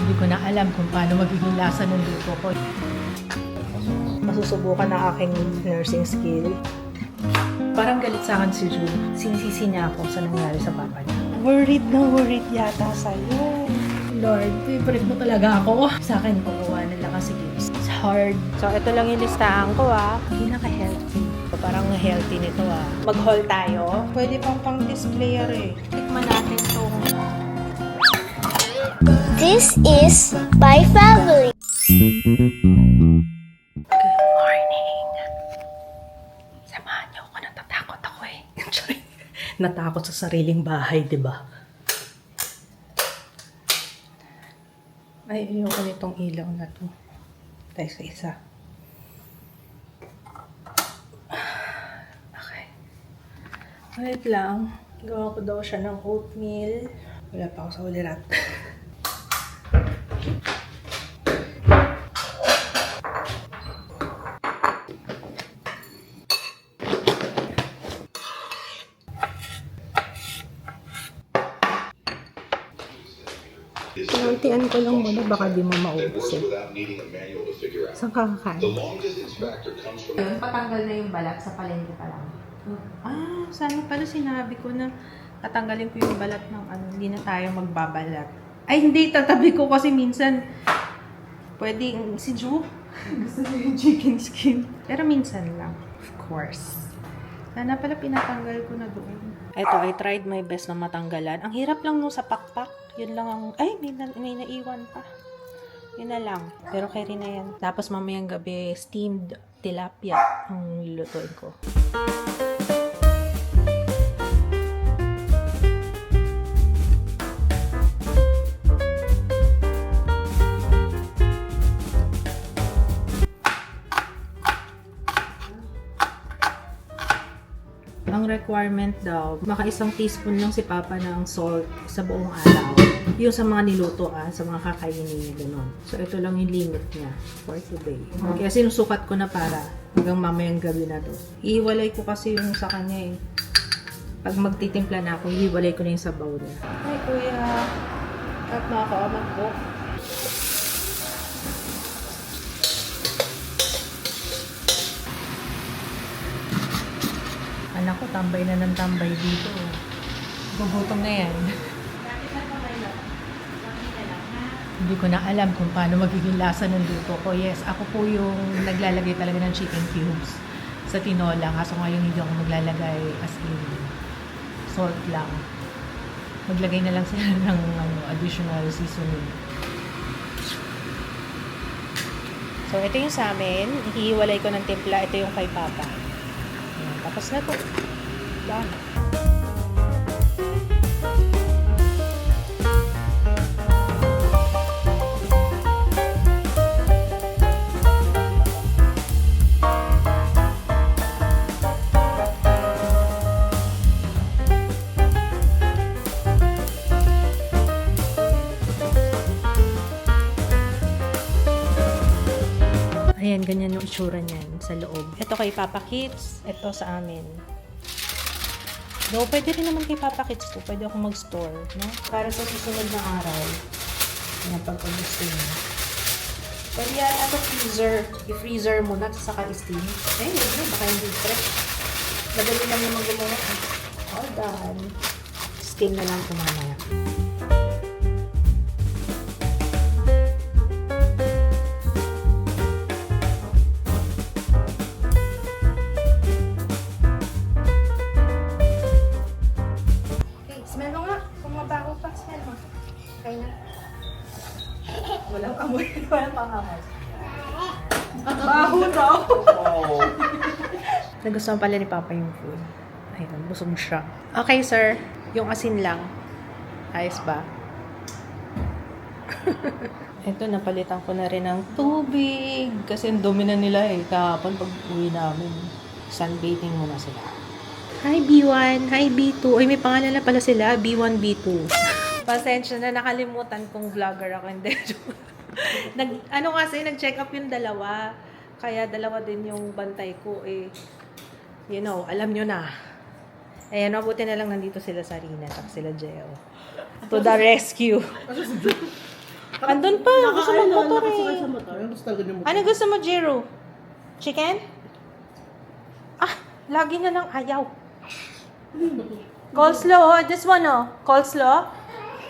Hindi ko na alam kung paano magiging lasa ng luto ko. Masusubukan ang aking nursing skill. Parang galit sa akin si June. Sinisisi niya ako sa nangyari sa papa niya. Worried na worried yata sa'yo. Lord, favorite mo talaga ako. Sa akin, kukuha na lang kasi games. It's hard. So, ito lang yung listahan ko Pinaka-healthy. Parang healthy nito Mag-haul tayo. Pwede pang displayer Tikman natin itong... This is my family. Good morning. Samahan niyo ako, natatakot ako Natakot sa sariling bahay, di ba? Ay, ayoko nitong ilaw na to. Tayo sa isa. Okay. Wait lang. Gawa ko daw siya ng oatmeal. Wala pa ako sa ulirat. Pinantian ko lang muna, baka di mo maubos Saan ka kakain? Patanggal na yung balat sa palengke pa lang. Sana pala sinabi ko na tatanggalin ko yung balat ng hindi na tayo magbabalat. Ay, hindi, tatabi ko kasi minsan pwedeng si Ju gusto niya yung chicken skin. Pero minsan lang, of course. Sana pala pinatanggal ko na doon. Ito, I tried my best na matanggalan. Ang hirap lang nung sa pakpak. Yun lang ang... Ay, may naiwan pa. Yun na lang. Pero carry na yan. Tapos mamayang gabi, steamed tilapia ang lulutuin ko. Ang requirement daw, maka 1 teaspoon lang si Papa ng salt sa buong araw. Yung sa mga niluto sa mga kakainin niya, gano'n. So, ito lang yung limit niya for today. Kaya sinusukat ko na para hanggang mamayang gabi na to. Ihiwalay ko kasi yung sa kanya Pag magtitimpla na ako, ihiwalay ko na yung sabaw niya. Hi, Kuya. At mga kaamak po. Anak ko, tambay na ng tambay dito. Gugutom na yan. Hindi ko na alam kung paano magiging lasa ng luto ko. Yes, ako po yung naglalagay talaga ng chicken cubes sa tinola. Kaso ngayon hindi ako maglalagay as in salt lang. Maglagay na lang sila ng additional seasoning. So, ito yung sa amin. Ihiwalay ko ng timpla. Ito yung kay Papa. Tapos na to. Done. Ayan, ganyan yung itsura niyan sa loob. Ito kay Papa Kids, ito sa amin. No, pwede rin naman kay Papa Kids to. Pwede ako mag-store, no? Para sa susunod na araw. Ayan, pag-gusto niya. Pwede yan, freezer. I-freezer muna, at saka i-steam. Eh, yun na, baka hindi fresh. Madali lang naman gumawa. All done. Steam na lang ito mamaya. Walang amoy. Walang pangamoy. Baho daw. Nagustuhan pala ni Papa yung food. Ayun, busog siya. Okay, sir. Yung asin lang. Ayos ba? Ito, napalitan ko na rin ng tubig. Kasi ang dumi na nila kahapon pag uwi namin. Sunbathing muna sila. Hi, B1. Hi, B2. Uy, may pangalan na pala sila. B1, B2. Pasensya na, nakalimutan kong vlogger ako. Hindi. Nag-check up yung dalawa. Kaya dalawa din yung bantay ko. You know, alam nyo na. Ayan, mabuti na lang nandito sila sa Rina at sila Jeo. To the rescue. Andun pa. Gusto mo motor Nakakasakay eh. sa motor. Gusto talaga yung motor. Ano gusto mo, Jiro? Chicken? Ah, lagi na lang ayaw. Coleslaw, oh. This one, oh. Coleslaw.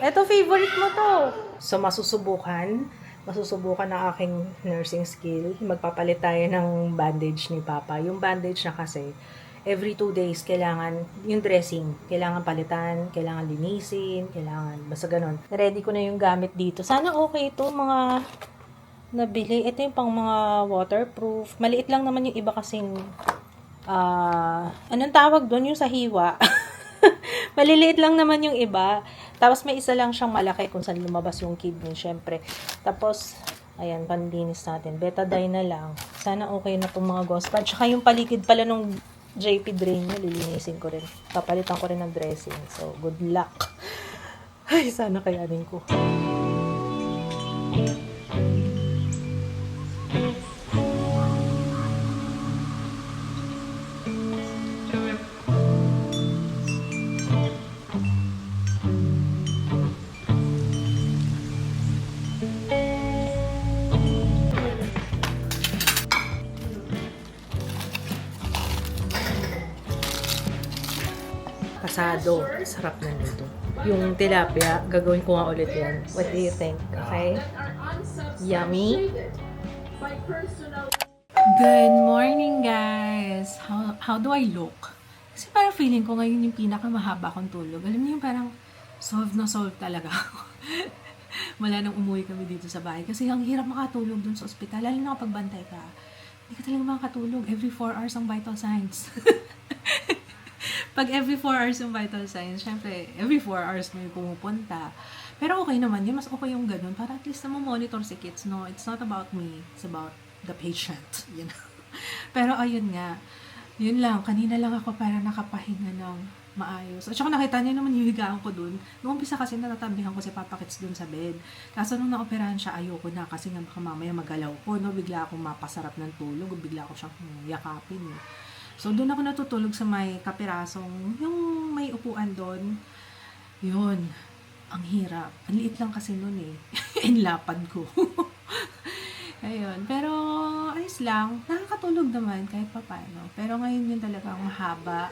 Ito, favorite mo to. So, masusubukan ng aking nursing skill. Magpapalit tayo ng bandage ni Papa. Yung bandage na kasi, every 2 days, kailangan, yung dressing, kailangan palitan, kailangan linisin, basta ganun. Ready ko na yung gamit dito. Sana okay ito, mga nabili. Ito yung pang mga waterproof. Maliit lang naman yung iba kasing, anong tawag doon? Yung sa hiwa. Maliliit lang naman yung iba. Tapos may isa lang siyang malaki kung saan lumabas yung kidney, syempre. Tapos, ayan, panlinis natin. Betadine na lang. Sana okay na itong mga gauze pad. Tsaka yung paligid pala nung JP drain niya, lilinisin ko rin. Papalitan ko rin ng dressing. So, good luck. Ay, sana kayanin ko. Pasado. Sarap na nito. Yung tilapia, gagawin ko nga ulit yan. What do you think? Okay? Yummy? Good morning, guys! How do I look? Kasi parang feeling ko ngayon yung pinakamahaba kong tulog. Alam niyo yung parang solve na solve talaga ako. Wala nang umuwi kami dito sa bahay. Kasi ang hirap makatulog dun sa ospital. Lalo na kapag bantay ka. Hindi ka talaga makatulog. Every 4 hours ang vital signs. Pag every 4 hours yung vital signs, syempre, every 4 hours may pumupunta. Pero okay naman yun. Mas okay yung ganun. Para at least na monitor si kids. No, it's not about me. It's about the patient. You know? Pero ayun nga. Yun lang. Kanina lang ako para nakapahinga ng maayos. At saka nakita niyo naman yung higaan ko dun. Noong umpisa kasi natatabihan ko si Papa Kits dun sa bed. Kaso nung naoperahan siya, ayoko na. Kasi nga baka mamaya magalaw ko. No? Bigla akong mapasarap ng tulog. O bigla ako siyang yakapin. Eh. So, doon ako natutulog sa may kapirasong, yung may upuan doon. Yun. Ang hirap. Ang liit lang kasi noon eh. Inlapad ko. Ayun. Pero, ayos lang. Nakakatulog naman kahit papaano. Pero ngayon yun talagang mahaba.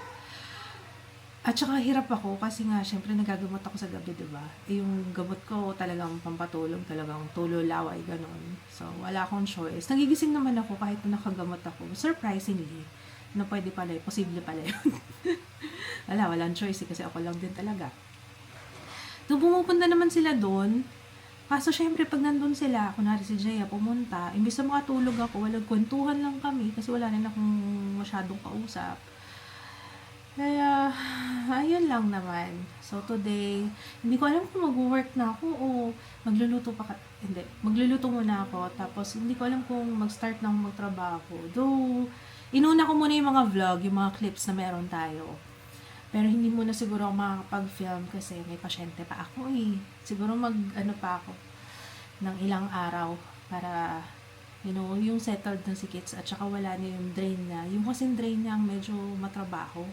At saka hirap ako kasi nga, syempre nagagamot ako sa gabi, diba? Eh, yung gamot ko talagang pampatulog, talagang tulo-laway, ganon. So, wala akong choice. Nagigising naman ako kahit na nakagamot ako. Surprisingly. Na pwede pala, posible pala yun. Walang choice kasi ako lang din talaga. Nung pumupunta naman sila doon, kaso syempre pag nandun sila, kunwari si Jaya pumunta, imbis na makatulog ako, walang kwentuhan lang kami kasi wala rin akong masyadong kausap. Kaya, ayun lang naman. So today, hindi ko alam kung mag-work na ako o magluluto pa hindi, magluluto muna ako, tapos hindi ko alam kung mag-start na akong magtrabaho. Though, inuna ko muna yung mga vlog, yung mga clips na meron tayo. Pero hindi muna siguro ako makakapag-film kasi may pasyente pa ako eh. Siguro pa ako ng ilang araw para, yung settled na si kids at saka wala na yung drain niya. Yung kasing drain niya ang medyo matrabaho.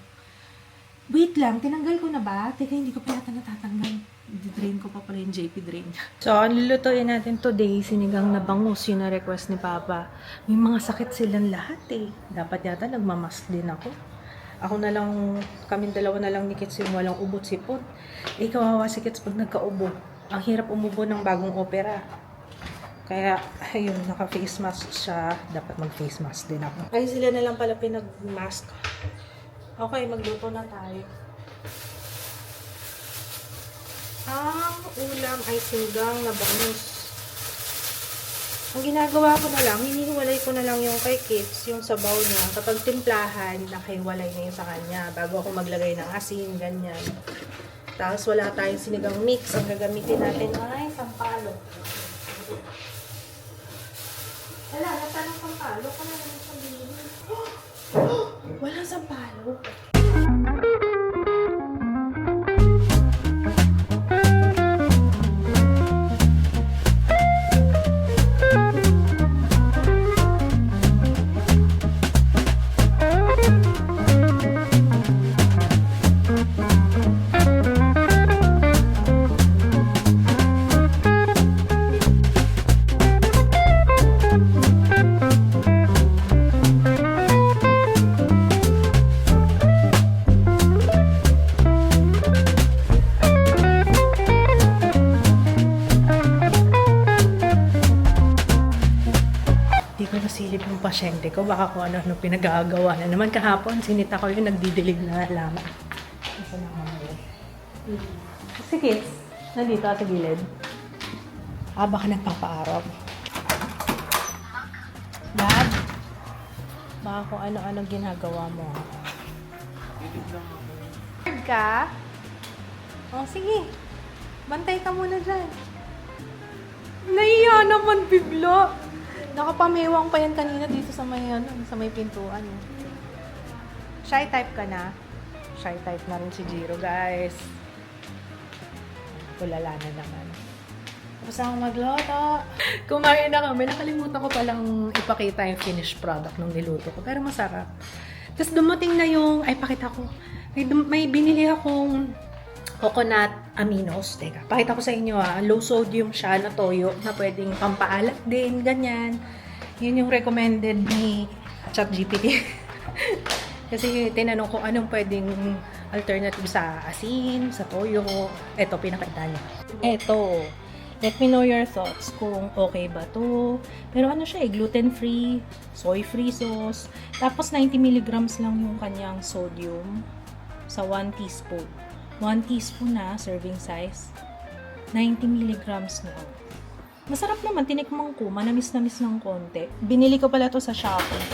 Wait lang, tinanggal ko na ba? Teka, hindi ko pa yata natatanggal. Drain ko pa pala yung JP drain. So, ang lulutuin natin today, sinigang na bangus, yun na request ni Papa. May mga sakit silang lahat eh. Dapat yata nagmamask din ako. Ako na lang, kaming dalawa na lang ni Kits yung walang ubot sipot. Eh, kawawa si Kits pag nagkaubo. Ang hirap umubo ng bagong opera. Kaya, ayun, naka-face mask siya. Dapat mag-face mask din ako. Ay, sila na lang pala pinag-mask. Okay, magluto na tayo. Ang ulam ay sinigang na bangus. Ang ginagawa ko na lang, hinihiwalay ko na lang yung kay Kits, yung sabaw niya. Kapag timplahan, nakahiwalay na yung sa kanya. Bago ako maglagay ng asin, ganyan. Tapos wala tayong sinigang mix. Ang gagamitin natin ay sampalok. Wala, natanong sampalok. Wala naman sabihin. Walang sampalok. silip yung pasyente ko. Baka kung ano-ano pinagagawa na naman. Kahapon, sinita ko yung nagdidilig na lama. Ito na mamaya. Sige, nandito sa gilid. Baka nagpapaarap. Dad, baka kung ano-ano ginagawa mo. Ka? Oh, sige. Bantay ka muna dyan. Naiya naman bigla. Nakapamewang pa yan kanina dito sa may, sa may pintuan. Shy type ka na. Shy type na rin si Jiro, guys. Ulala na naman. Tapos akong magluto. Kumain na kami. Nakalimutan ko palang ipakita yung finished product ng niluto ko. Pero masarap. Tapos dumating na yung, ay pakita ko. May binili akong coconut aminos. Teka, pakita ko sa inyo low sodium siya na toyo na pwedeng pampaalat din, ganyan. Yun yung recommended ni ChatGPT. Kasi tinanong ko anong pwedeng alternative sa asin, sa toyo. Eto, pinakita niya. Eto, let me know your thoughts kung okay ba to. Pero ano siya gluten-free, soy-free sauce. Tapos 90 mg lang yung kanyang sodium sa 1 teaspoon. 1 teaspoon na serving size. 90 mg na. Masarap naman, tinikman ko. Manamis-namis ng konti. Binili ko pala to sa Shopee.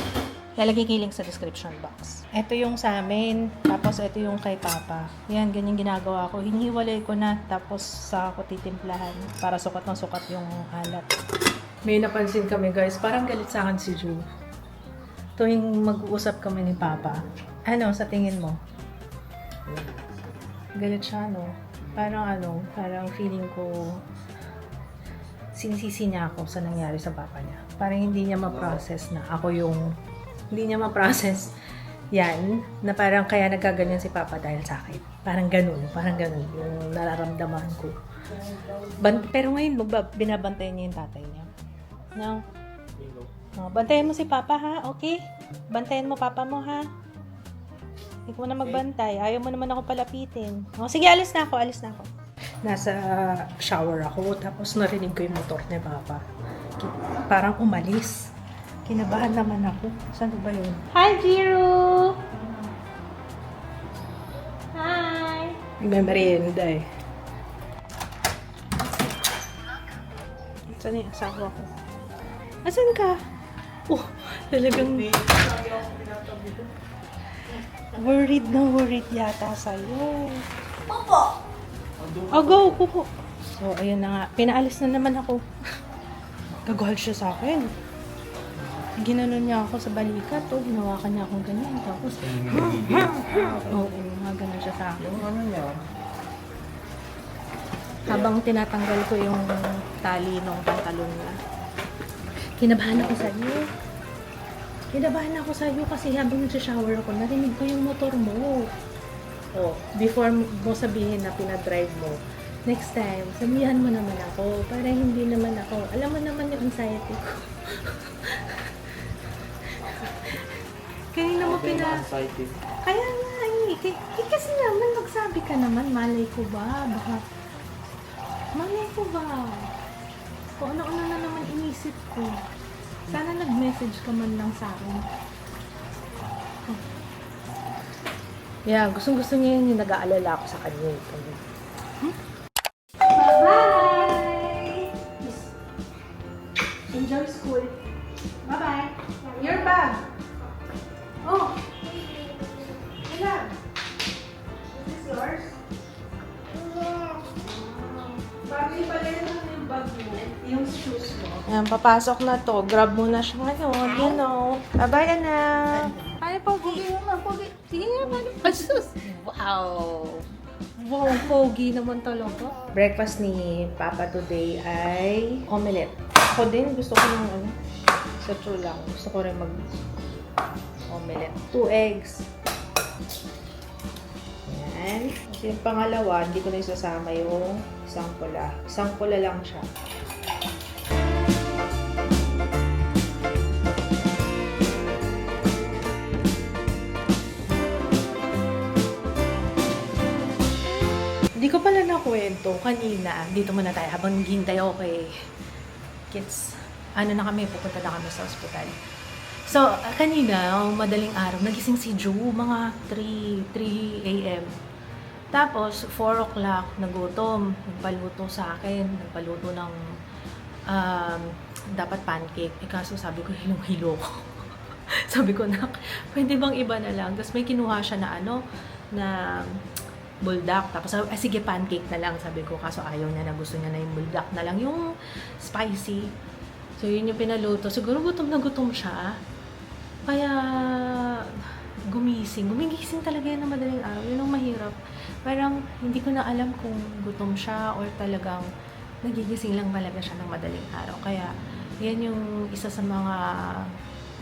Lalagay ko yung link sa description box. Ito yung sa amin. Tapos ito yung kay Papa. Yan, ganyan ginagawa ko. Hinihiwalay ko na. Tapos sa ako titimplahan. Para sukat ng sukat yung alat. May napansin kami guys. Parang galit sa akin si Ju. Tuwing mag-uusap kami ni Papa. Ano, sa tingin mo? Galit siya, no? Parang feeling ko sinisisi niya ako sa nangyari sa papa niya. Parang hindi niya ma-process na ako yung hindi niya ma-process yan, na parang kaya nagkaganyan si papa dahil sa akin. Parang ganun yung nararamdaman ko. Pero ngayon, binabantayan niya yung tatay niya. No? Bantayan mo si papa, ha? Okay? Bantayan mo papa mo, ha? Hindi ko na magbantay. Ayaw mo naman ako palapitin. Sige, alis na ako. Nasa shower ako, tapos narinig ko yung motor ni Papa. Parang umalis. Kinabahan naman ako. Saan ba yun? Hi, Jiro! Hi! Nagmamerienda eh. Saan yung asawa ko? Asan ka? Oh, talagang worried yata sa'yo. Popo! Go. So, ayun na nga. Pinaalis na naman ako. Gagahal siya sa akin. Ginanon niya ako sa balikat. Hinawakan niya akong ganyan. Tapos, mga ganun siya sa akin. Ano niya? Habang tinatanggal ko yung tali ng pantalon niya. Kinabahan ako sa'yo kasi habang nagsha-shower ako, narinig ko yung motor mo. Before mo sabihin na pinadrive mo, next time, sabihan mo naman ako para hindi naman ako, alam mo naman yung anxiety ko. Kanina mo Kaya nga kasi naman magsabi ka naman, malay ko ba? Kung ano-ano na naman inisip ko. Sana nag-message ka man lang sa akin. Yeah, gustong-gusto niya yun yung nag-aalala ako sa kanya. Bye-bye! Enjoy school. Bye-bye! Your bag! Oh! Ilan? Is this yours? Bagay pala yung bag mo, yung shoes mo. Ayan, papasok na to. Grab mo na siya ngayon. You know. Bye-bye, anak! Ano, Pogi? Sige nga, paano pasus? Wow, Pogi naman talaga. Breakfast ni Papa today ay omelette. Ako din, gusto ko ng sa true lang. Gusto ko rin mag-omelette. 2 eggs. Yan. At yung pangalawa, hindi ko na isasama yung isang pula. Isang pula lang siya. Hindi ko pala nakwento kanina. Dito muna tayo habang hintay ako kay kids. pupunta na kami sa ospital. So, kanina, madaling araw, nagising si Ju, mga 3 a.m. Tapos, 4 o'clock, nagutom. Nagpaluto sa akin. Nagpaluto ng dapat pancake. Kaso sabi ko, hilong-hilo ko. Sabi ko, pwede bang iba na lang? Tapos may kinuha siya na na buldak. Tapos sige, pancake na lang, sabi ko. Kaso ayaw niya na, gusto niya na yung buldak na lang, yung spicy. So, yun yung pinaluto. Siguro gutom na gutom siya. Kaya, gumigising talaga yan na madaling araw. Yun ang mahirap. Parang, hindi ko na alam kung gutom siya or talagang nagigising lang talaga siya ng madaling araw. Kaya, yan yung isa sa mga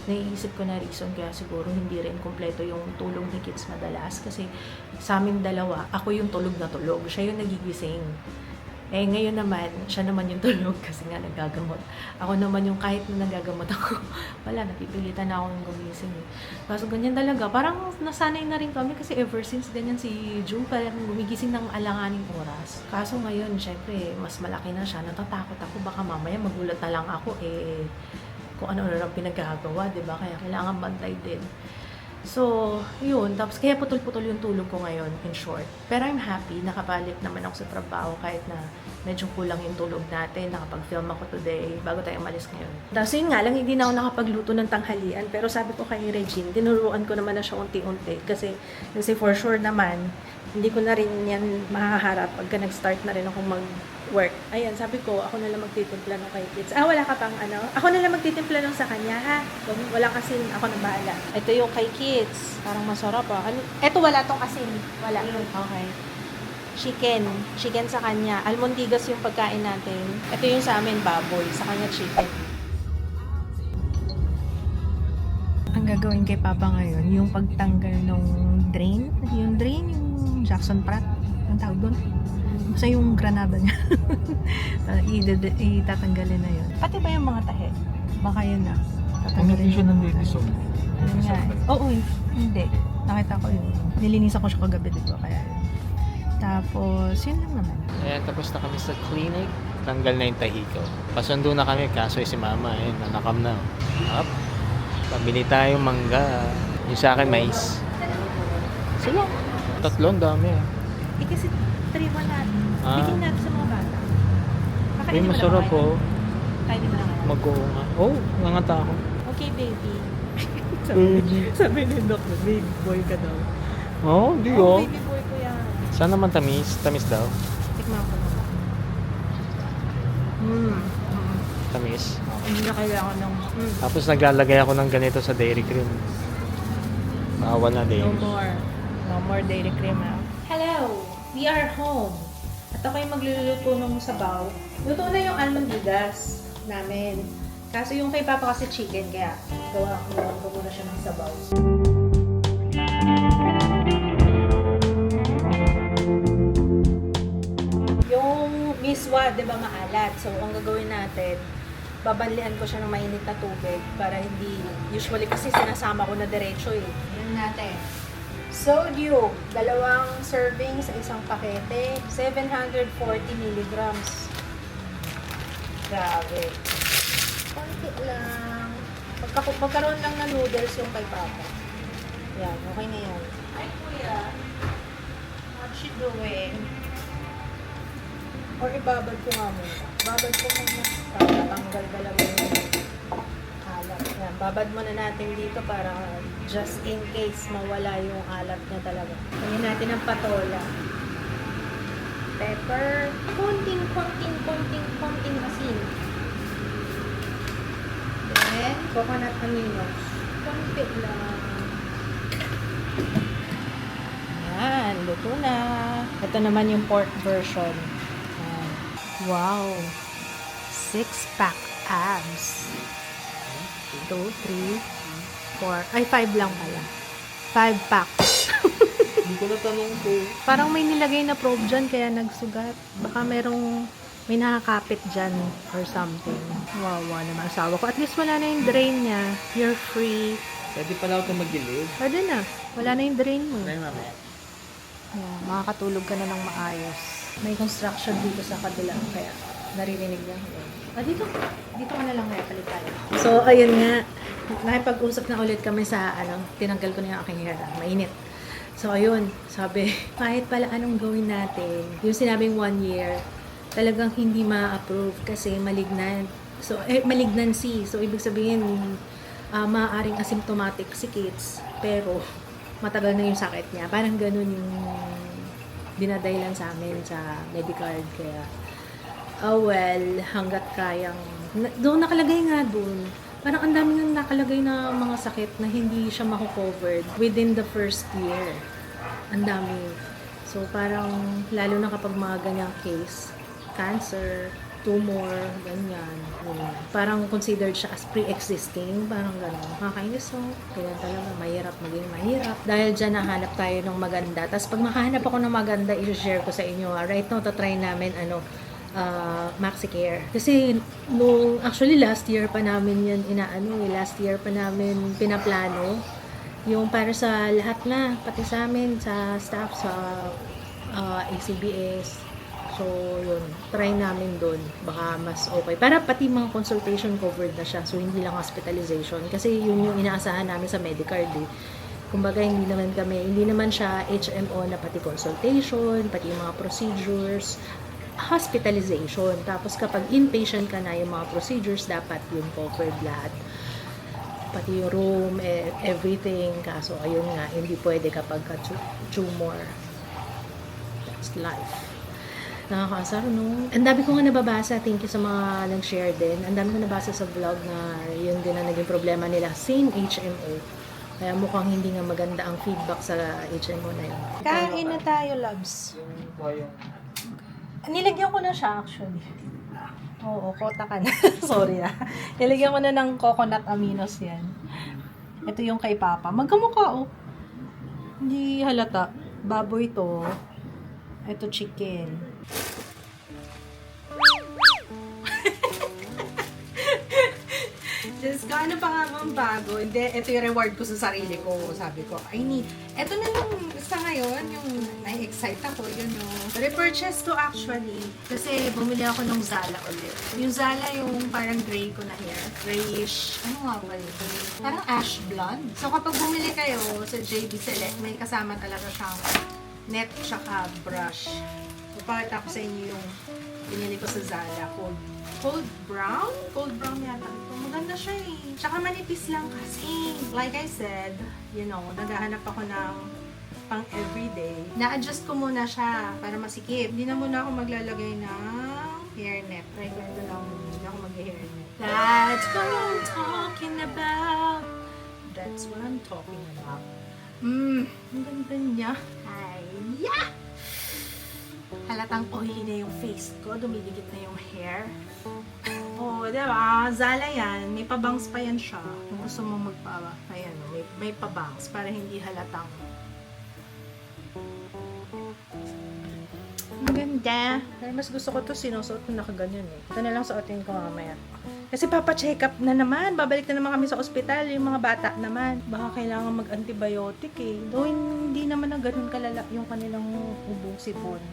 naiisip ko na reason kaya siguro hindi rin kumpleto yung tulog ni Kids madalas. Kasi sa aming dalawa, ako yung tulog na tulog. Siya yung nagigising. Ngayon naman, siya naman yung tulog kasi nga nagagamot. Ako naman yung kahit na nagagamot ako, wala, napipilitan na akong gumising. Kaso ganyan talaga. Parang nasanay na rin kami kasi ever since ganyan si Ju, parang gumigising ng alanganing oras. Kaso ngayon, syempre, mas malaki na siya. Natatakot ako, baka mamaya magulat na lang ako kung ano-ano lang pinagkagawa, diba? Kaya kailangan bantay din. So, yun. Tapos, kaya putol-putol yung tulog ko ngayon, in short. Pero I'm happy. Nakabalik naman ako sa trabaho kahit na medyo kulang yung tulog natin. Nakapag-film ako today bago tayo umalis ngayon. Tapos, yun nga lang, hindi na ako nakapagluto ng tanghalian. Pero sabi ko kay Regine, tinuruan ko naman na siya unti-unti. Kasi for sure naman, hindi ko na rin yan mahaharap pagka nag-start na rin ako mag-work. Ayan, sabi ko, ako na lang magtitimpla ng kay Kids. Wala ka pang Ako na lang magtitimpla ng sa kanya, ha? Wala asin, ako na bahala. Ito yung kay Kids. Parang masarap, ha? Ito wala tong asin. Wala. Okay. Chicken sa kanya. Almondigas yung pagkain natin. Ito yung sa amin, baboy. Sa kanya, chicken. Ang gagawin kay Papa ngayon, yung pagtanggal ng drain. Yung Jackson Pratt. Ang tawag doon. Basta yung granada niya. Itatanggalin na yun. Pati ba yung mga tahe? Baka yun na. Hindi siya ng Davidson. Ano nga? Oo, hindi. Nakita ko yun. Nilinisan ko siya kagabi, dito. Kaya yun. Tapos, yun lang naman. Ayan, tapos na kami sa clinic. Tanggal na yung tahi ko. Pasundo na kami, kaso si mama, nanakam na. Up. Pabili tayo mangga. Yung sa akin, mais. Sila. Tatlong dami. Kasi 3-1 natin. Bigyan natin sa mga bata. Uy, masarap po. Kainin mo na kaya. Mag-oo nga. Oh, nangata ako. Okay, baby. Baby. Sabi ni Doc, baby boy ka daw. Oh, di oh. Baby boy ko yan. Saan naman tamis? Tamis daw. Tikman ko naman. Tamis. Hindi na kailangan ng... Tapos naglalagay ako ng ganito sa dairy cream. Maawa na din. No more dairy cream, ha? Hello! We are home. At ako yung magluluto ng sabaw. Luto na yung almondigas namin. Kaso yung kay Papa kasi chicken, kaya gawa ko muna siya ng sabaw. Yung miswa, di ba, maalat? So, ang gagawin natin, babanlian ko siya ng mainit na tubig para hindi, usually kasi sinasama ko na diretso eh. Yan natin. Sodium, 2 serving sa isang pakete, 740 milligrams. Grabe. Konti lang. Magkaroon lang ng noodles yung kay Papa. Yan, okay na yan. Ay, kuya. What you doing? Or ibabad ko nga muna. Babad ko muna para tanggal talaga yung alat. Yan, babad muna natin dito para just in case mawala yung alat niya talaga. Kunin natin ang patola. Pepper. Konting asin. Then, coconut aminos. Konti lang. Yan, luto na. Ito naman yung pork version. Yan. Wow! 6-pack abs. 2, 3, 4. Ay, 5 lang pala. 5 packs. Hindi ko natanong ko. Parang may nilagay na probe dyan, kaya nagsugat. Baka may nakakapit dyan or something. Wow, naman asawa ko. At least wala na yung drain niya. You're free. Pwede pala ako magilid. Pwede na. Wala na yung drain mo. Ay, mami. Yeah, makakatulog ka na ng maayos. May construction dito sa kabila, kaya naririnig lang. Dito ko na lang palit tayo. So, ayun nga. Nakipag-usap na ulit kami sa, tinanggal ko na yung aking hair. Mainit. So, ayun. Sabi, kahit pala anong gawin natin, yung sinabing 1 year, talagang hindi ma-approve kasi malignant. So, malignancy. So, ibig sabihin, maaaring asymptomatic si kids, pero matagal na yung sakit niya. Parang ganun yung dinadahilan sa amin sa Medicard. Kaya, well, hanggat kayang, doon nakalagay nga doon, parang ang dami nang nakalagay na mga sakit na hindi siya mako-covered within the first year. Ang dami. So, parang, lalo na kapag mga ganyang case, cancer, tumor, ganyan. Parang considered siya as pre-existing, parang gano'n. Nakakainis, so, ganyan talaga, mahirap, maging mahirap. Dahil dyan nahanap tayo ng maganda. Tapos pag makahanap ako ng maganda, i-share ko sa inyo. Right now, tatry namin, MaxiCare. Kasi, actually, last year pa namin yan last year pa namin pinaplano. Yung para sa lahat na, pati sa amin, sa staff, sa ACBS. So, yun, try namin doon. Baka mas okay. Para pati mga consultation covered na siya. So, hindi lang hospitalization. Kasi yun yung inaasahan namin sa Medicard eh. Kumbaga, hindi naman siya HMO na pati consultation, pati yung mga procedures, hospitalization. Tapos kapag inpatient ka na, yung mga procedures, dapat yung covered lahat. Pati yung room, everything. Kaso, ayun nga, hindi pwede kapag tumor. That's life. Nakakasar, no? Ang dami ko nga nababasa. Thank you sa mga nag-share din. Ang dami ko nabasa sa vlog na yun din ang naging problema nila. Same HMO. Kaya mukhang hindi nga maganda ang feedback sa HMO na yun. Kain na tayo, loves. Nilagyan ko na siya, actually. Oo, kota ka na. Sorry ah. Nilagyan ko na ng coconut aminos yan. Ito yung kay Papa. Magkamukha, oh. Hindi halata. Baboy to. Ito chicken. Diyos ko, ano pa nga bang bago? Hindi, ito yung reward ko sa sarili ko. Sabi ko, ito na lang sa ngayon, yung na-excite ako, yun yung repurchase to actually. Kasi bumili ako ng Zala ulit. Yung Zala, yung parang gray ko na hair. Grayish, ano nga ba yun? Parang ash blonde. So kapag bumili kayo sa JB Select, may kasama talaga siyang net tsaka brush. Ipakita ko sa inyo yung pinili ko sa Zala. Cold brown? Cold brown yata ito. Maganda siya eh. Tsaka manipis lang kasi. Like I said, naghahanap ako ng pang everyday. Na-adjust ko muna siya para masikip. Hindi na muna ako maglalagay ng hairnet. Try ko ito lang. Hindi na ako mag-hairnet. That's what I'm talking about. That's what I'm talking about. Ang ganda niya. Hiya! Halatang oily na yung face ko. Dumidikit na yung hair. Oh, diba? Zala yan. May pabangs pa yan siya. Kung gusto mo ayan, may pabangs para hindi halatang. Ang ganda. Pero mas gusto ko to sinusuot ko nakaganyan eh. Ito na lang suotin ko mamaya. Kasi papacheck up na naman. Babalik na naman kami sa ospital. Yung mga bata naman. Baka kailangan mag-antibiotic eh. Though hindi naman na ganun kalala yung kanilang ubong sipon.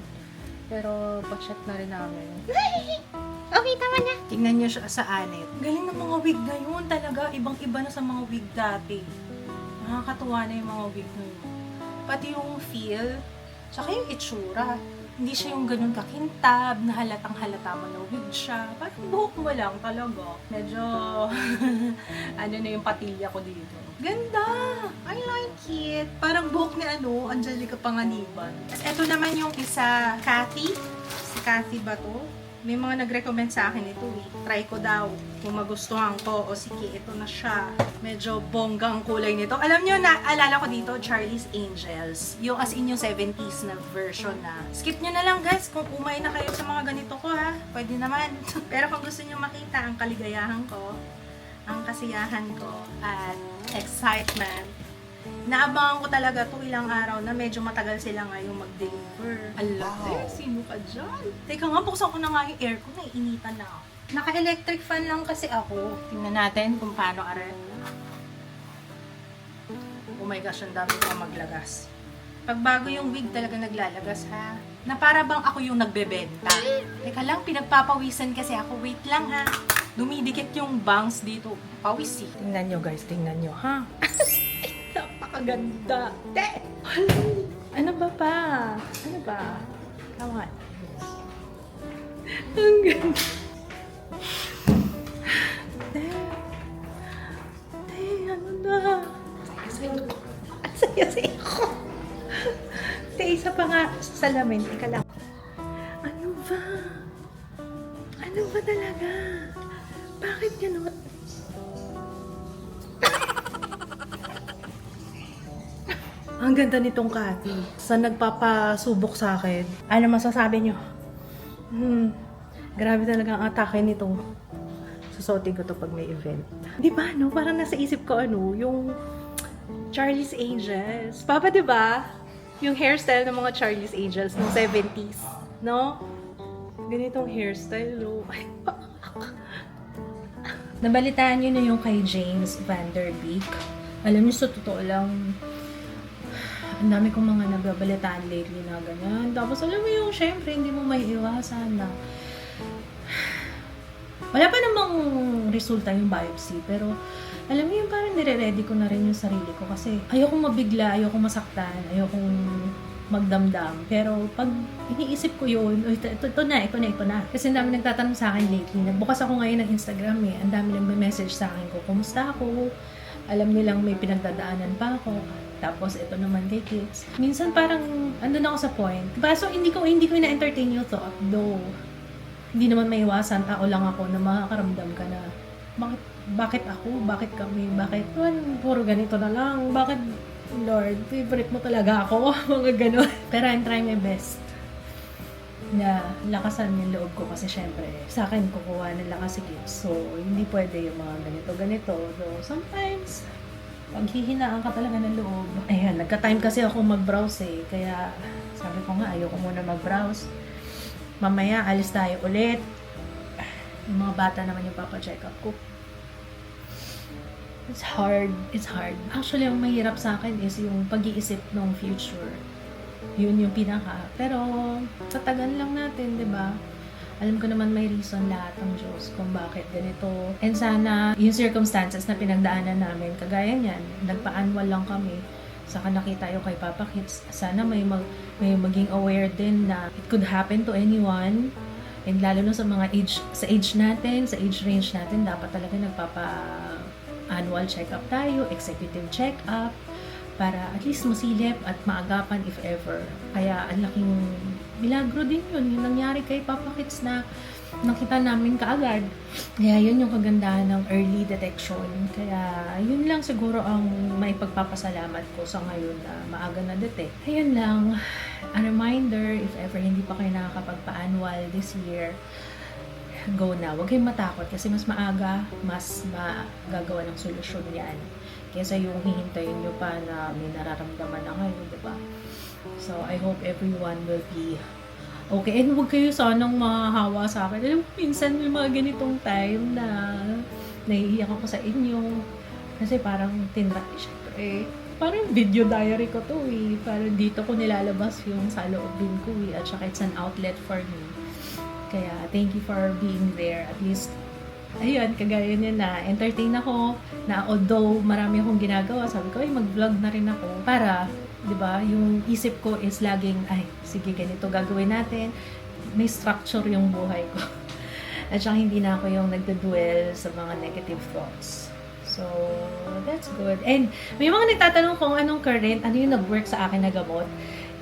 Pero pa-check na rin namin. Okay, tama na. Tingnan niyo siya sa anit. Galing ng mga wig ngayon talaga. Ibang-iba na sa mga wig dati. Nakakatuwa na yung mga wig ngayon. Pati yung feel, tsaka yung itsura. Hindi siya yung ganun kakintab, na halatang halata mo na wig siya. Parang buhok mo lang talaga. Medyo, na yung patilya ko dito. Ganda! I like it. Parang buhok ni Angelica Panganiban. Ito naman yung isa, Kathy. Si Kathy ba to? May mga nag-recommend sa akin ito eh. Try ko daw kung magustuhan ko. O sige, ito na siya. Medyo bonggang kulay nito. Alam nyo, naalala ko dito, Charlie's Angels. Yung as in yung 70s na version na. Skip nyo na lang guys kung umay na kayo sa mga ganito ko ha. Pwede naman. Pero kung gusto nyo makita ang kaligayahan ko, ang kasiyahan ko, at excitement, naabangan ko talaga to ilang araw na medyo matagal sila ngayong mag-deliver. Wow. Sino ka dyan? Teka nga, buksan ko na nga yung aircon, naiinitan na ako. Naka-electric fan lang kasi ako. Tingnan natin kung paano aral. Oh my gosh, ang dami pa maglagas. Pag bago yung wig talaga naglalagas ha. Na para bang ako yung nagbebenta. Teka lang, pinagpapawisan kasi ako. Wait lang ha. Dumidikit yung bangs dito. Pawis eh. Tingnan nyo guys, tingnan nyo ha. Napakaganda. Te! Ano ba pa? Ano ba? Come on. Ang ganda. Te! Te, ano na? Saya-saya ko. Ang saya-saya ko. Te, isa pa nga sa salamin. Teka lang. Ano ba? Ano ba talaga? Bakit gano'n? Ang ganda nitong Cathy. Sa nagpapasubok sa akin. Ano masasabi nyo? Grabe talaga ang atake nito. Susuotin ko to pag may event. Di ba, no? Parang nasa isip ko, yung Charlie's Angels. Papa, di ba? Yung hairstyle ng mga Charlie's Angels ng 70s. No? Ganitong hairstyle, no? Nabalitaan nyo na yung kay James Van Der Beek. Alam nyo, sa totoo lang, ang dami kong mga nababalitaan lately na ganyan. Tapos alam mo yung, syempre, hindi mo may iwasan na wala pa namang resulta yung biopsy, pero alam mo yung parang nire-ready ko na rin yung sarili ko kasi ayokong mabigla, ayokong masaktan, ayokong magdamdam. Pero pag iniisip ko yun, ito na. Kasi ang dami nagtatanong sa akin lately. Nagbukas ako ngayon ng Instagram eh. Ang dami nang message sa akin ko, kumusta ako? Alam nilang may pinagdadaanan pa ako. Tapos ito naman kay kids. Minsan parang andun ako sa point. Kaso hindi ko na-entertain yung thought. Though, hindi naman maiwasan. Tao lang ako na makakaramdam ka na bakit ako? Bakit kami? Bakit? Puro ganito na lang. Bakit, Lord, favorite mo talaga ako? Mga ganun. Pero I'm trying my best na lakasan yung loob ko kasi syempre sa akin kukuha ng lakas si kids. So, hindi pwede yung mga ganito. So, sometimes, paghihinaan ka talaga ng loob. Ayan, nagka-time kasi ako mag-browse eh. Kaya, sabi ko nga, ayoko muna mag-browse. Mamaya, alis tayo ulit. Yung mga bata naman yung papacheck up ko. It's hard. Actually, ang mahirap sa akin is yung pag-iisip ng future. Yun yung pinaka. Pero, tatagan lang natin, di ba? Alam ko naman may reason lahat ng Diyos kung bakit ganito. And sana, yung circumstances na pinagdaanan namin, kagaya niyan, nagpa-annual lang kami. Saka nakita yung kay Papa Kids. Sana may maging aware din na it could happen to anyone. And lalo na sa mga age natin, sa age range natin, dapat talaga annual check-up tayo, executive check-up, para at least masilip at maagapan if ever. Kaya ang laking milagro din yun, yung nangyari kay Papa Kids na nakita namin kaagad. Kaya yun yung kagandahan ng early detection. Kaya yun lang siguro ang may pagpapasalamat ko sa ngayon na maaga na detect. Ayun lang, a reminder, if ever hindi pa kayo nakakapagpa-annual this year, go na. Huwag kayong matakot kasi mas maaga, mas magagawa ng solusyon yan. Kesa yung hihintayin nyo pa na may nararamdaman na kayo, diba? So, I hope everyone will be okay. And huwag kayo sanang mahahawa sa akin. Alam mo, minsan may mga ganitong time na naiiyak ako sa inyo. Kasi parang syempre, parang video diary ko to eh. Parang dito ko nilalabas yung saloobin ko eh. At saka it's an outlet for me. Kaya, thank you for being there. At least, ayun, kagaya niya na entertain ako. Na although marami akong ginagawa, sabi ko, ay, mag-vlog na rin ako. Para, di ba, yung isip ko is laging, ay, sige, ganito gagawin natin. May structure yung buhay ko. At saka hindi na ako yung nagdadwell sa mga negative thoughts. So, that's good. And may mga nagtatanong kung anong current, ano yung nag-work sa akin na gamot.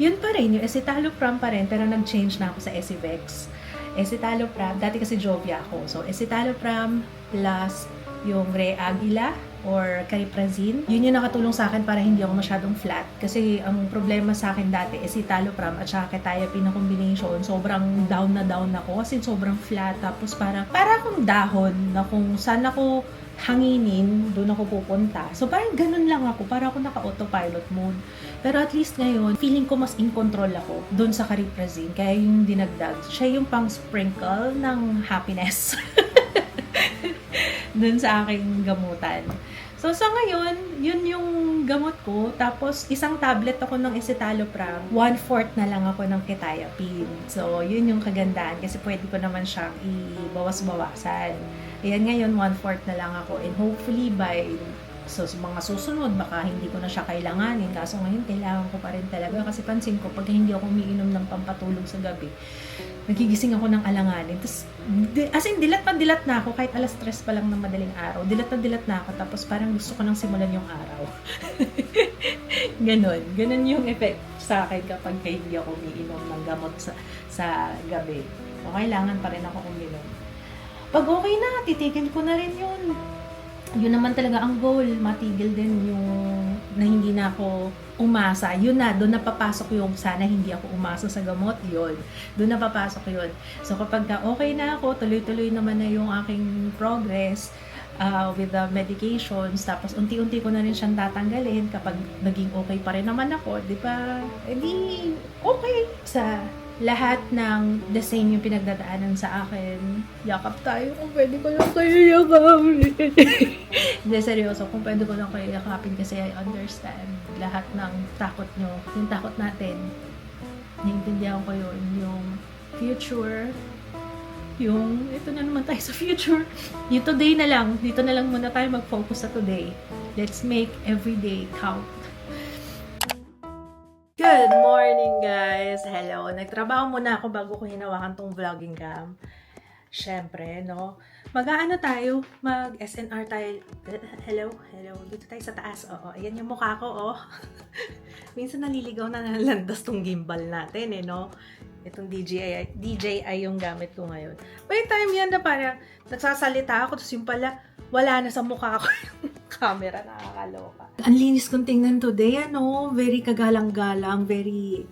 Yun pa rin, yung escitalopram pa rin, pero nag-change na ako sa Esivex. Escitalopram, dati kasi Jovia ako. So, escitalopram plus yung Reagila or Cariprazine. Yun yung nakatulong sa akin para hindi ako masyadong flat. Kasi ang problema sa akin dati, escitalopram at saka quetiapine na combination, sobrang down na down ako kasi sobrang flat. Tapos para akong dahon na kung saan ako hanginin, doon ako pupunta. So, parang ganun lang ako. Para ako naka-autopilot mode. Pero at least ngayon, feeling ko mas in control ako doon sa Cariprazine. Kaya yung dinagdag, siya yung pang-sprinkle ng happiness doon sa aking gamutan. So, sa ngayon, yun yung gamot ko. Tapos, isang tablet ako ng escitalopram. 1/4 na lang ako ng quetiapine. So, yun yung kagandahan kasi pwede ko naman siyang ibawas-bawasan. Ayan ngayon, 1/4 na lang ako. And hopefully by sa mga susunod, baka hindi ko na siya kailanganin. Kaso ngayon, kailangan ko pa rin talaga. Kasi pansin ko, pag hindi ako umiinom ng pampatulog sa gabi, nagigising ako ng alanganin. Tapos, as in, dilat na ako. Kahit 3:00 pa lang ng madaling araw. Dilat na ako. Tapos, parang gusto ko nang simulan yung araw. Ganon yung effect sa akin kapag hindi ako umiinom ng gamot sa gabi. So, kailangan pa rin ako uminom. Pag okay na, titigil ko na rin yun. Yun naman talaga ang goal, matigil din yung na hindi na ako umasa. Yun na, doon na papasok yung sana hindi ako umasa sa gamot, yun. Doon na papasok yun. So kapag okay na ako, tuloy-tuloy naman na yung aking progress with the medications, tapos unti-unti ko na rin siyang tatanggalin kapag naging okay pa rin naman ako, di ba? Edi okay sa lahat ng the same yung pinagdadaanan sa akin. Yakap tayo kung pwede ko lang kayo yakapin. Hindi, seryoso. Kung pwede ko lang kayo yakapin kasi I understand lahat ng takot nyo. Yung takot natin, naiintindihan ko yun. Yung future, yung ito na naman tayo sa future. Yung today na lang. Dito na lang muna tayo mag-focus sa today. Let's make every day count. Good morning, guys! Hello! Nagtrabaho muna ako bago ko hinawakan tong vlogging cam. Siyempre, no? Mag-aano tayo? Mag-SNR tayo. Hello? Dito tayo sa taas. Oo, ayan yung mukha ko, oh. Minsan naliligaw na nalandas tong gimbal natin, no? Itong DJI yung gamit ko ngayon. May time yan na parang nagsasalita ako, tapos yung pala, wala na sa mukha ko yung camera, nakakaloka. Ang linis kong tingnan today, very kagalang-galang, very,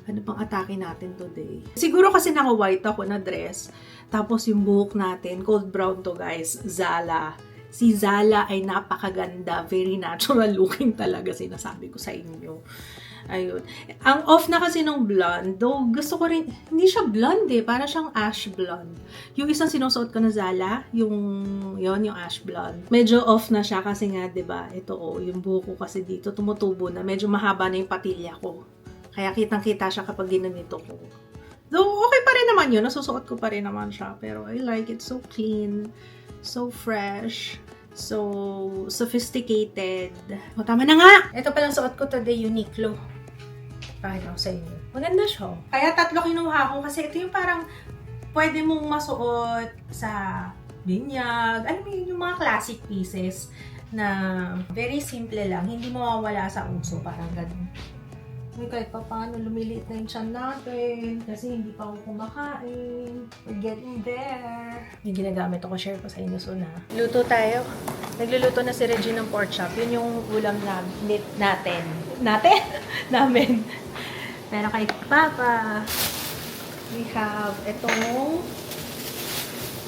pang atake natin today. Siguro kasi naka-white ako na dress, tapos yung buhok natin, cold brown to guys, Zala. Si Zala ay napakaganda, very natural looking talaga, sinasabi ko sa inyo. Ayun. Ang off na kasi ng blonde, though gusto ko rin, hindi siya blonde para siyang ash blonde. Yung isang sinusuot ko na Zala, yung ash blonde. Medyo off na siya kasi nga, 'di ba? Ito yung buhok ko kasi dito tumutubo na, medyo mahaba na yung patilya ko. Kaya kitang-kita siya kapag ginanito ko. Though okay pa rin naman yun, nasusuot ko pa rin naman siya, pero I like it, so clean, so fresh, so sophisticated. O, tama na nga! Ito palang suot ko today, Uniqlo. Paano sa inyo? Maganda siya. Kaya 3 kinuha ko kasi ito yung parang pwede mong masuot sa binyag. Alam mo yung mga classic pieces na very simple lang. Hindi mawawala sa uso. Parang ganun. May kahit pa paano lumiliit na yung tiyan natin kasi hindi pa ako kumakain. We're getting there. Yung ginagamit ako, share ko sa inyo soon ha. Luto tayo. Nagluluto na si Regine ng pork chop. Yun yung ulam natin. Namin. Pero kay Papa, we have itong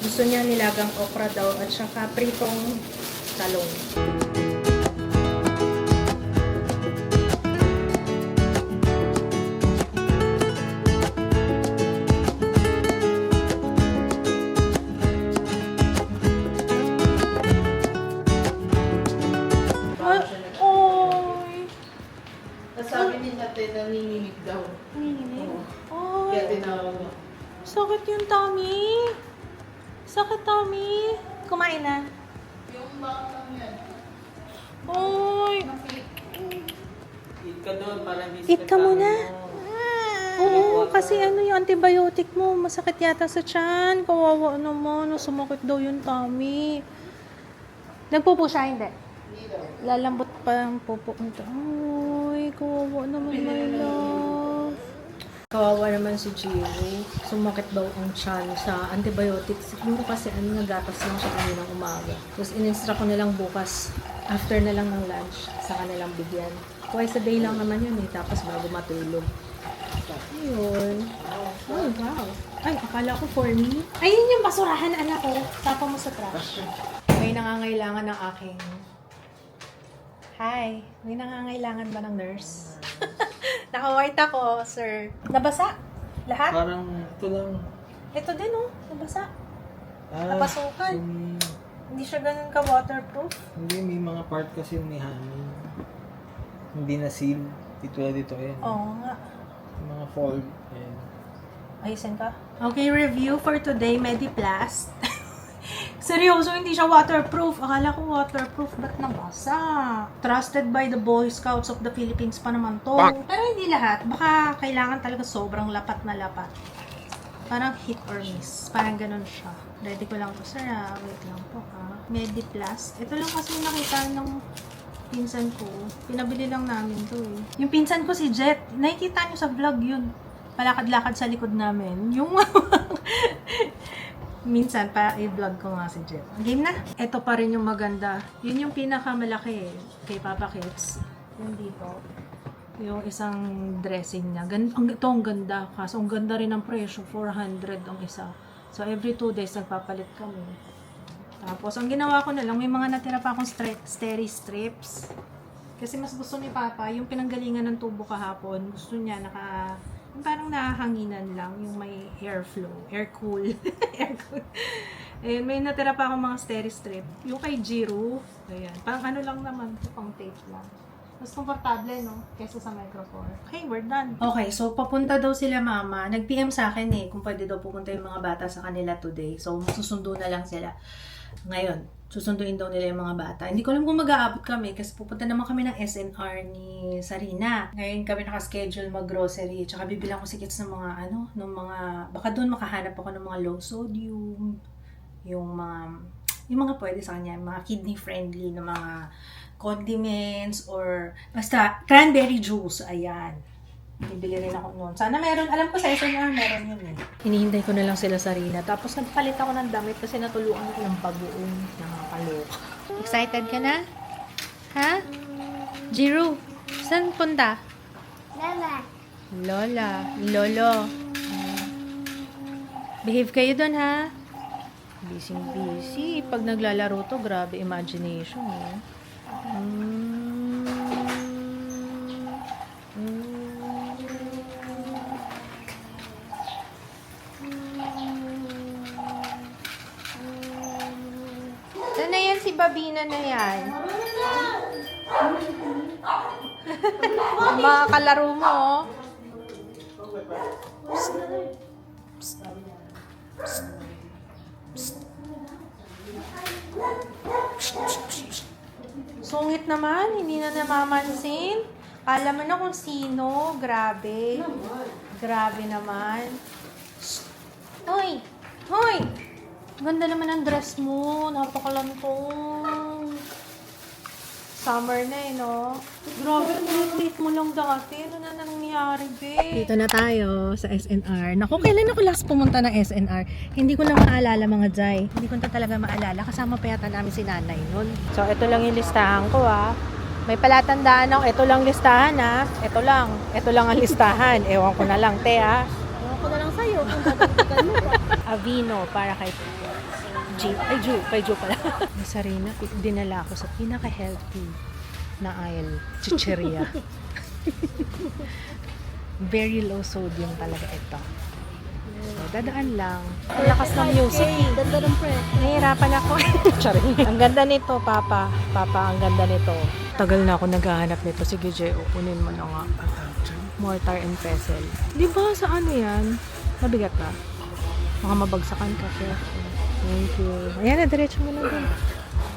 gusto niya nilagang okra daw at saka pritong talong. Sabi ni natin, nanginginig daw. Nanginginig? Oo. Kaya tinawag mo. Sakit yung tummy. Sakit tummy. Kumain na. Yung bakang yan. Oy. Eat ka doon para hindi Eat ka muna. Oo, Water. kasi yung antibiotic mo, masakit yata sa tiyan. Kawawa naman, sumakit daw yung tummy. Nagpupo siya, hindi? Hindi daw. Lalambot pa ang pupo nito. Ay, kawawa naman, my love. Kawawa naman si Jimmy. Sumakit daw ang tiyan sa antibiotics. Siguro kasi nagatas lang siya kaninang umaga. Tapos in-instruct ko nilang bukas, after na lang ng lunch, sa kanilang bigyan. Twice a day lang naman yun tapos bago matulog. Ayun. Oh, wow. Ay, akala ko for me. Ayun yung basurahan, anak ko. Tapa mo sa trash. May nangangailangan ng aking... Hi. May nangangailangan ba ng nurse? Naka-white ako, sir. Nabasa? Lahat? Parang ito lang. Ito din, oh. Nabasa. Napasukan. Hindi siya ganun ka-waterproof. Hindi, may mga part kasi may hangin. Hindi na seal. Dito dito yan. Oo nga. Yung mga fold. Ayan. Ayusin ka. Okay, review for today, Mediplast. Seryoso, hindi siya waterproof. Akala ko waterproof, ba't nabasa? Trusted by the Boy Scouts of the Philippines pa naman to. Pero hindi lahat. Baka kailangan talaga sobrang lapat na lapat. Parang hit or miss. Parang ganun siya. Ready ko lang to, sir. Wait lang po, ha. Mediplast. Ito lang kasi yung nakita ng pinsan ko. Pinabili lang namin to, eh. Yung pinsan ko si Jet. Nakikita niyo sa vlog yun. Palakad-lakad sa likod namin. Yung minsan pa i-vlog ko nga si Jet. Game na. Ito pa rin yung maganda. Yun yung pinakamalaki kay Papa Kids. Yung dito. Yung isang dressing niya. Ito ang ganda. Kaso ang ganda rin ang presyo. 400 ang isa. So every 2 days nagpapalit kami. Tapos ang ginawa ko na lang, may mga natira pa akong steri strips. Kasi mas gusto ni Papa, yung pinanggalingan ng tubo kahapon, gusto niya yung parang nahahanginan lang, yung may airflow, air cool. Air cool. Ayun, may natira pa akong mga steri strip. Yung kay Jiro, ayan, parang ano lang naman, pang tape lang. Mas komportable, no? Kesa sa microphone. Okay, we're done. Okay, so papunta daw sila mama. Nag-PM sa akin kung pwede daw pupunta yung mga bata sa kanila today. So, susundo na lang sila. Ngayon, susunduin daw nila yung mga bata. Hindi ko alam kung mag-aabot kami kasi pupunta naman kami ng SNR ni Sarina. Ngayon kami naka-schedule mag-grocery. Tsaka bibilang ko si Kits ng mga baka doon makahanap ako ng mga low sodium, yung mga pwede sa kanya, mga kidney friendly na mga condiments or basta cranberry juice. Ayan. Bibili rin ako noon. Sana meron. Alam ko sa SNR meron yun eh. Hinihintay ko na lang sila sa Rina. Tapos nagpalit ako ng damit kasi natuluan ko ng bagoong nakakaloka. Excited ka na? Ha? Jiro, saan punta? Lola. Lola. Lolo. Behave kayo doon, ha? Busy. Pag naglalaro to, grabe imagination, eh. Saan na yan si Babina na yan? Ang mga kalaro mo, oh. Sungit naman, hindi na namamansin. Alam mo na kung sino. Grabe. Grabe naman. Hoy! Hoy! Ganda naman ang dress mo. Napakalantong. Summer na no? Grabe, ang late mo lang dati. Ano na nangyari, babe? Dito na tayo sa SNR. Naku, kailan ako last pumunta ng SNR? Hindi ko lang maalala mga Jai. Hindi ko na talaga maalala. Kasama pa yata namin si nanay nun. So, ito lang yung listahan ko, May palatandaan ako. Ito lang listahan, Ito lang. Ito lang ang listahan. Ewan ko na lang, te, Ewan ko na lang sa'yo kung tatagtagan mo pa. Avino para kay kay Ju pala. May Sarina, dinala ako sa pinaka-healthy na aisle, chicheria. Very low sodium talaga ito. So, dadaan lang. Ang lakas ng music. Ganda ng pre. Nahihirapan ako. Charing. Ang ganda nito, Papa. Papa, ang ganda nito. Tagal na ako naghahanap nito. Sige, Jay, kunin mo na nga. Mortar and pestle. Di ba sa ano yan? Mabigat ba? Baka mabagsakan ka. Thank you. Ayan na, diretso mo na din.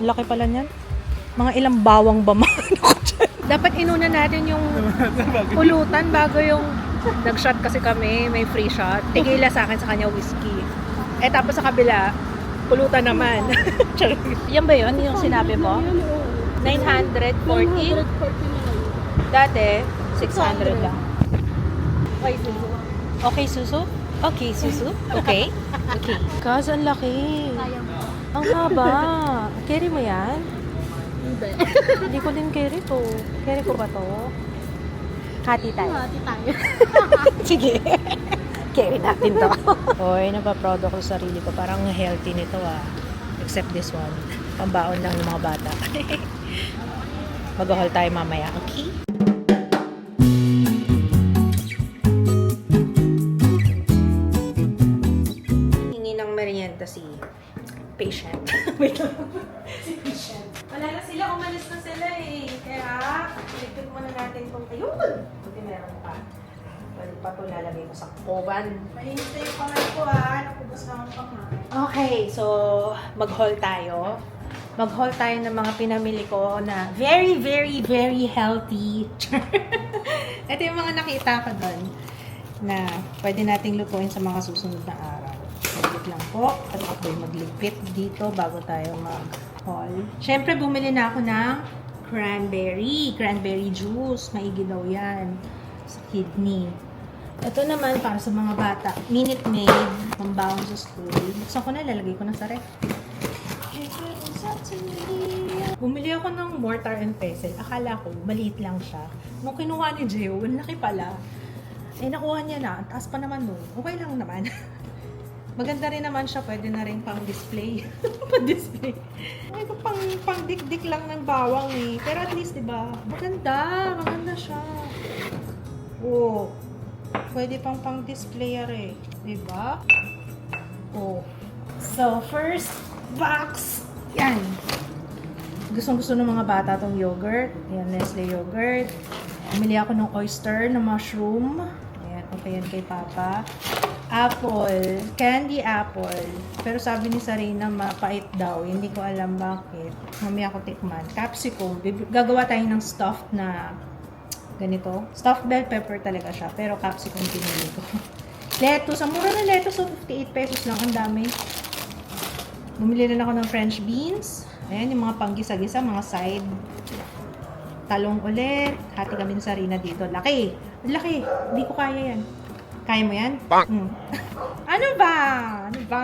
Laki pala niyan. Mga ilang bawang ba Dapat inuna natin yung pulutan bago yung nag-shot kasi kami. May free shot. Tequila sa akin, sa kanya whiskey. Tapos sa kabila, pulutan naman. Yan ba yun? Yung sinabi mo? 940? Dati, 600 lang. Okay, Susu? Okay, Susu? Okay? Okay. Kaso ang laki. Kaya mo. Ang haba. Carry mo yan? Hindi. Hindi ko din carry to. Carry ko ba to? Hati tayo. Hati tayo. Sige. Carry natin to. Hoy, napaproud ako sa sarili ko. Parang healthy nito Except this one. Pambaon lang ng mga bata. Mag-haul tayo mamaya. Okay? Hingi ng merienda si patient. Wait lang. Wala na sila, umalis na sila eh. Kaya, iligpit muna natin itong, ayun! Buti meron pa. Pwede pa ito lalagay ko sa oven. Mahintay yung kamay ko nakubos na akong panghain. Okay, so mag-haul tayo. Mag-haul tayo ng mga pinamili ko na very, very, very healthy. Ito yung mga nakita ko doon na pwede nating lutuin sa mga susunod na araw. Saglit lang po. At ako'y magligpit dito bago tayo mag-haul. Siyempre, bumili na ako ng cranberry juice. Maigi daw yan sa kidney. Ito naman para sa mga bata. Minute Maid. Pambawang sa school. Buksan ko na, lalagay ko na sa ref. Bumili ako ng mortar and pestle. Akala ko, maliit lang siya. Nung kinuha ni Gio, laki pala. Eh, nakuha niya na. Ang taas pa naman nun. Okay lang naman. Maganda rin naman siya. Pwede na rin pang display. Pang-display. Ay, ito pang dik-dik lang ng bawang eh. Pero at least, diba? Maganda. Maganda siya. Oh. Pwede pang display eh. Diba? Oh. So, first box. Yan. Gustong-gusto ng mga bata tong yogurt. Ayan, Nestle yogurt. Bumili ako ng oyster na mushroom. Ayan, okay yan kay Papa. Apple. Candy apple. Pero sabi ni Sarina, mapait daw. Hindi ko alam bakit. Mamaya ko tikman. Capsicum. Gagawa tayo ng stuffed na ganito. Stuffed bell pepper talaga siya. Pero capsicum pinili ko. Lettuce. Ang mura na lettuce. So, 58 pesos lang. Ang dami. Bumili rin ako ng French beans. Ayan, yung mga panggisa-gisa, mga side. Talong ulit. Hati kami ni Sarina dito. Laki. Laki. Hindi ko kaya yan. Kaya mo yan? Ano ba? Ano ba?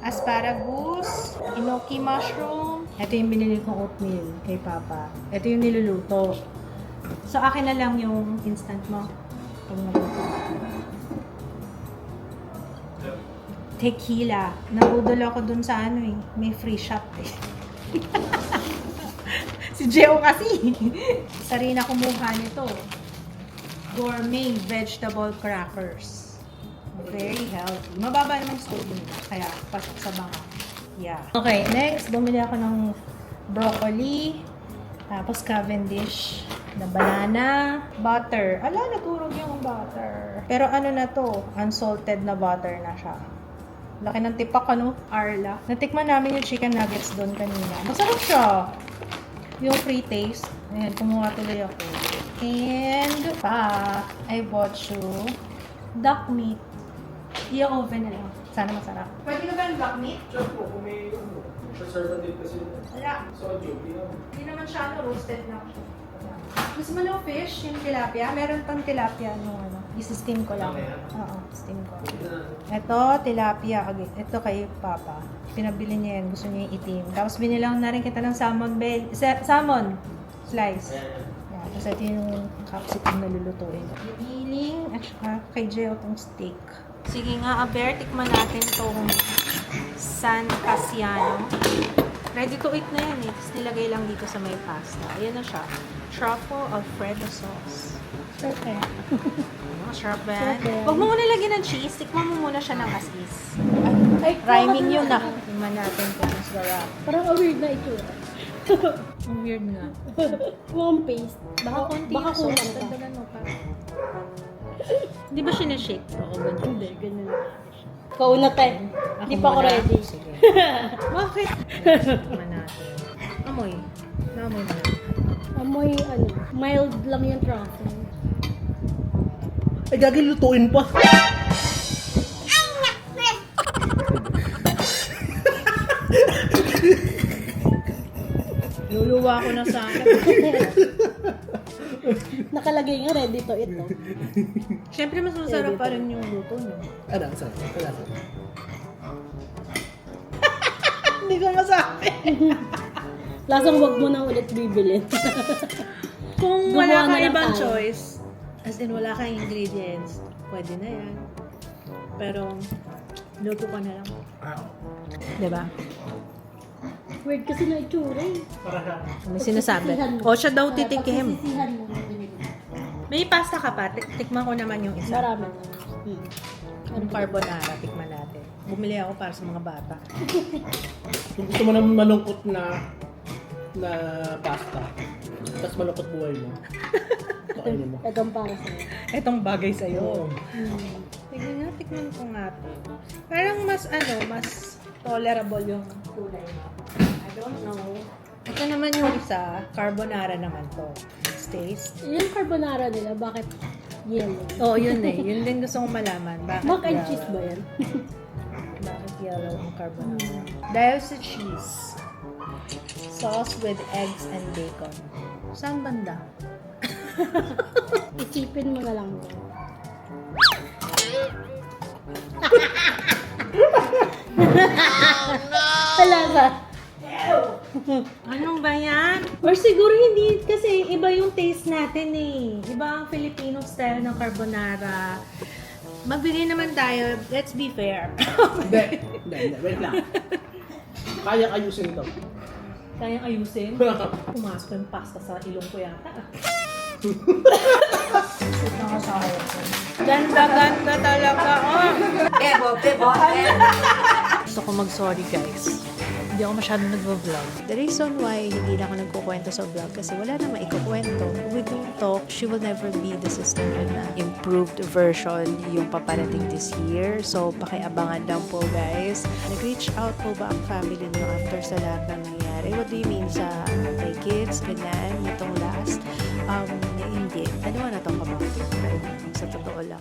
Asparagus. Enoki mushroom. Ito yung binili kong oatmeal kay Papa. Ito yung niluluto. So, akin na lang yung instant mo. Pag naluto. Tequila. Nabudol ako dun sa ano eh. May free shot eh. Si Gio kasi. Sarina kumuha nito. Gourmet vegetable crackers. Very healthy. Mababa naman scope nila. Kaya pasok sa banga. Yeah. Okay, next. Bumili ako ng broccoli. Tapos Cavendish na banana. Butter. Ala, naturog yung butter. Pero ano na to? Unsalted na butter na siya. Laki ng tipak, ano? Arla. Natikman namin yung chicken nuggets doon kanina. Masarap siya. Yung free taste. Ayan, kumuha tuloy ako. And pa, I bought you duck meat. I-oven na lang. Sana masarap. Pwede na ba yung duck meat? Sure po, kung may preservative kasi Wala. soju, Hindi naman siya roasted na siya. Gusto mo ng fish, yung tilapia? Meron pang tilapia nung ano. Isi-steam ko lang. Oo, steam ko. Ito, tilapia. Okay. Ito kay Papa. Pinabili niya yan. Gusto niya yung itim. Tapos binilang na rin kita ng salmon salmon slice. Yan. Tapos ito yung capsicum na lulutuin. Giling at saka kay Gio itong steak. Sige nga, Aber, tikman natin itong San Casiano. Ready to eat na yan eh. Tapos nilagay lang dito sa may pasta. Ayan na siya. Truffle Alfredo sauce. Okay. Sarap ba yan? Sarap yan. Huwag mo muna lagyan ng cheese. Tikman mo muna siya ng as-is. Ay, Rhyming yun na. Tingnan natin kung masarap. Parang weird na itsura. Ang weird nga. Mukhang paste. Baka konti Baka yung sauce. kulang pa. Dagdagan mo pa. Di ba sinashake? Oo, ganun. Hindi, ganun. Kauna tayo. Hindi pa ako muna. ready. Sige. Bakit? Tikman natin. Amoy. Naamoy mo na. Amoy, ano, mild lang yung truffle. ay gagawin lutuin pa. Luluwa ko na sana. Nakalagay nga ready to eat. Oh. Siyempre, mas masarap pa rin yung luto, no? Ano, saan? Hindi ko masabi. Lasang wag mo na ulit bibilin. Kung Gumawa wala na kang lang ibang tayo. choice, as in wala kang ingredients, pwede na yan. Pero, luto ka na lang. Diba? Weird kasi na itsura eh. May sinasabi. Pagsisisihan mo. O, siya daw titikim. Pagsisisihan mo na binili. May pasta ka pa. Tikman ko naman yung isa. Marami. Yung carbonara, tikman natin. Bumili ako para sa mga bata. Kung gusto mo naman malungkot na na pasta. Tapos malukot buhay mo. Kainin mo. Itong para sa'yo. Etong bagay sa'yo. Oo. Tignan nga, tikman ko nga to. Parang mas tolerable yung kulay mo. I don't know. Ito naman yung isa, carbonara naman to. Let's taste. Yung carbonara nila, bakit yellow? Oo, yun eh. Yun din gusto kong malaman. Bakit Mac and yellow? cheese ba yan? Bakit yellow ang carbonara? Dahil sa cheese. Sauce with eggs and bacon. Saan banda? Isipin mo na lang. Wala ba? Ano ba yan? Or siguro hindi, kasi iba yung taste natin eh. Iba ang Filipino style ng carbonara. Magbigay naman tayo, let's be fair. Hindi. Wait lang. Kaya ayusin ito. Kayang ayusin. Pumasok yung pasta sa ilong ko yata. Ganda talaga. Oh. Gusto ko mag-sorry guys. Hindi ako masyadong nag-vlog. The reason why hindi na ako nagkukwento sa vlog kasi wala na maikukwento. We don't talk, she will never be the sister na improved version yung paparating this year. So, pakiabangan lang po guys. Nag-reach out po ba ang family niyo after sa lahat ng nangyari? What do you mean sa may kids, ganyan, itong last? Hindi. Ano na itong about it? Sa totoo lang.